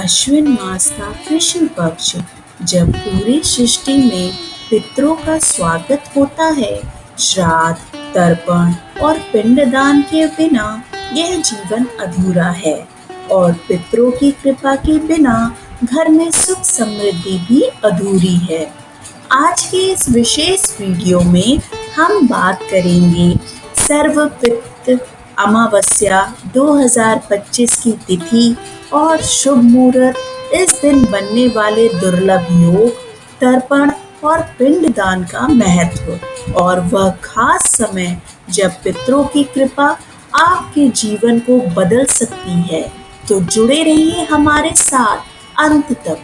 अश्विन मास का कृष्ण पक्ष जब पूरी सृष्टि में पितरों का स्वागत होता है। श्राद्ध, तर्पण और पिंडदान के बिना यह जीवन अधूरा है और पितरों की कृपा के बिना घर में सुख समृद्धि भी अधूरी है। आज के इस विशेष वीडियो में हम बात करेंगे सर्वपितृ अमावस्या 2025 की तिथि और शुभ मुहूर्त, इस दिन बनने वाले दुर्लभ योग, तर्पण और पिंडदान का महत्व और वह खास समय जब पितरों की कृपा आपके जीवन को बदल सकती है। तो जुड़े रहिए हमारे साथ अंत तक।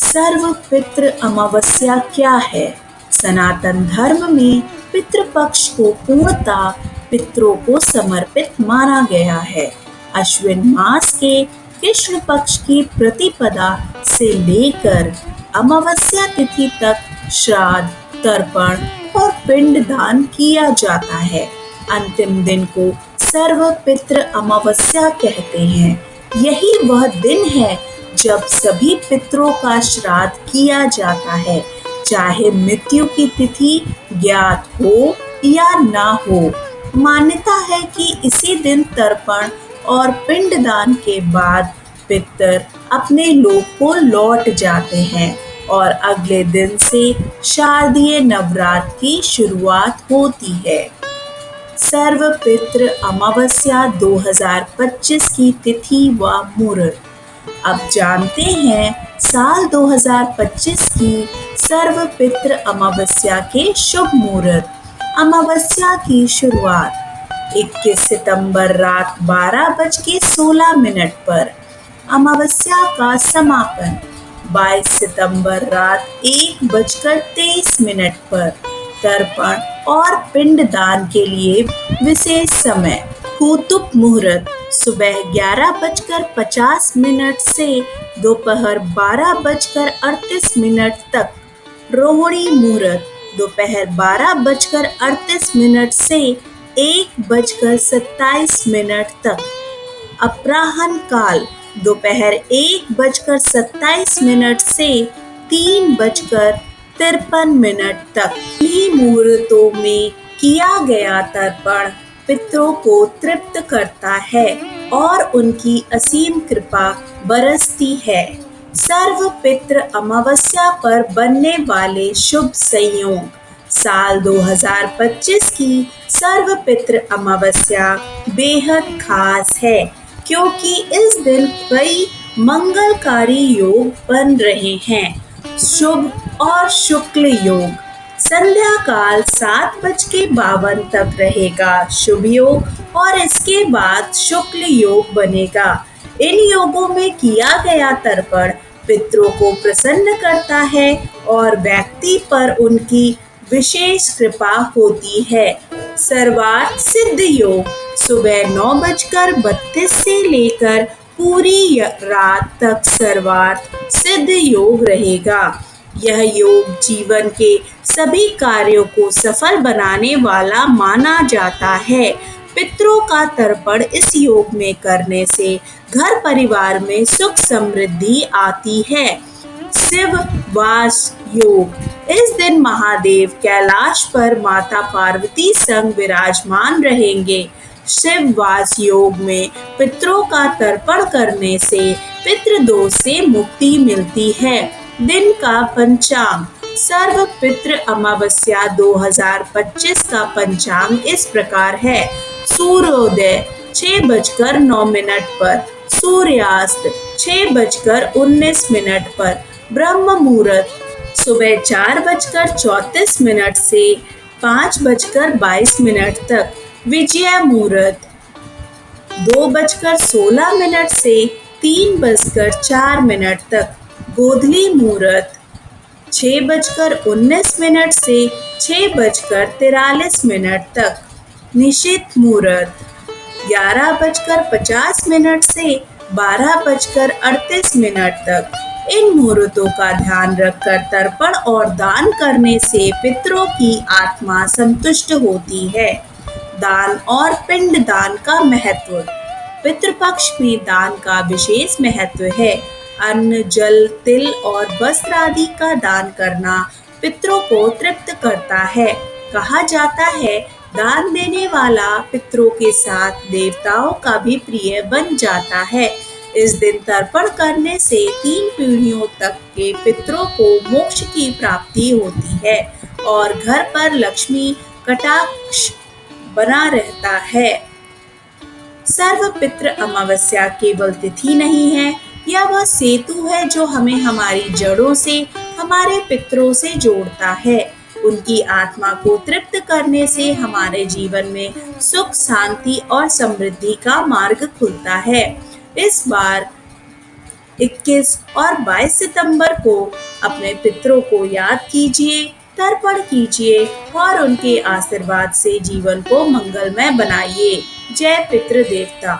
सर्वपितृ अमावस्या क्या है? सनातन धर्म में पितृपक्ष को पूर्णतः पितरों को समर्पित माना गया है। अश्विन मास के कृष्ण पक्ष की प्रतिपदा से लेकर अमावस्या तिथि तक श्राद्ध, तर्पण और पिंडदान किया जाता है। अंतिम दिन को सर्वपितृ अमावस्या कहते हैं। यही वह दिन है जब सभी पितरों का श्राद्ध किया जाता है, चाहे मृत्यु की तिथि ज्ञात हो या ना हो। मान्यता है कि इसी दिन तर्पण और पिंडदान के बाद पितर अपने लोक को लौट जाते हैं और अगले दिन से शारदीय नवरात्र की शुरुआत होती है। सर्वपितृ अमावस्या 2025 की तिथि व मुहूर्त। अब जानते हैं साल 2025 की सर्वपितृ अमावस्या के शुभ मुहूर्त। अमावस्या की शुरुआत 21 सितंबर रात 12:16 पर। अमावस्या का समापन 22 सितंबर रात 1:23 पर। तर्पण और पिंडदान के लिए विशेष समय कूतुक मुहूर्त सुबह 11:50 से दोपहर 12:38 तक। रोहिणी मुहूर्त दोपहर 12:38 से 1:27 तक। अपराह्न काल दोपहर 1:27 से 3:53 तक। इन्हीं मुहूर्तों में किया गया तर्पण पितरों को तृप्त करता है और उनकी असीम कृपा बरसती है। सर्वपितृ अमावस्या पर बनने वाले शुभ संयोग। साल 2025 की सर्वपितृ अमावस्या बेहद खास है क्योंकि इस दिन कई मंगलकारी योग बन रहे हैं। शुभ और शुक्ल योग संध्या काल 7:52 तक रहेगा शुभ योग और इसके बाद शुक्ल योग बनेगा। इन योगों में किया गया तर्पण पितरों को प्रसन्न करता है और व्यक्ति पर उनकी विशेष कृपा होती है। सर्वार्थ सिद्ध योग सुबह 9:32 से लेकर पूरी रात तक सर्वार्थ सिद्ध योग रहेगा। यह योग जीवन के सभी कार्यों को सफल बनाने वाला माना जाता है। पितरों का तर्पण इस योग में करने से घर परिवार में सुख समृद्धि आती है। शिव वास योग। इस दिन महादेव कैलाश पर माता पार्वती संग विराजमान रहेंगे। शिव वास योग में पितरों का तर्पण करने से पितृदोष से मुक्ति मिलती है। दिन का पंचांग। सर्वपितृ अमावस्या 2025 का पंचांग इस प्रकार है। सूर्योदय 6:09 पर। सूर्यास्त 6:19 पर। ब्रह्म मुहूर्त सुबह 4:34 से 5:22 तक। विजय मुहूर्त 2:16 से 3:04 तक। गोधली मुहूर्त 6:19 से 6:43 तक। निशित मुहूर्त 11:50 से 12:38 तक। इन मुहूर्तों का ध्यान रखकर तर्पण और दान करने से पितरों की आत्मा संतुष्ट होती है। दान और पिंडदान का महत्व। पितृपक्ष में दान का विशेष महत्व है। अन्न, जल, तिल और वस्त्र आदि का दान करना पितरों को तृप्त करता है। कहा जाता है, दान देने वाला पितरों के साथ देवताओं का भी प्रिय बन जाता है। इस दिन तर्पण करने से 3 पीढ़ियों तक के पितरों को मोक्ष की प्राप्ति होती है और घर पर लक्ष्मी कटाक्ष बना रहता है। सर्व पितृ अमावस्या केवल तिथि नहीं है, यह वह सेतु है जो हमें हमारी जड़ों से, हमारे पितरों से जोड़ता है। उनकी आत्मा को तृप्त करने से हमारे जीवन में सुख, शांति और समृद्धि का मार्ग खुलता है। इस बार 21 और 22 सितंबर को अपने पितरों को याद कीजिए, तर्पण कीजिए और उनके आशीर्वाद से जीवन को मंगलमय बनाइए। जय पितृ देवता।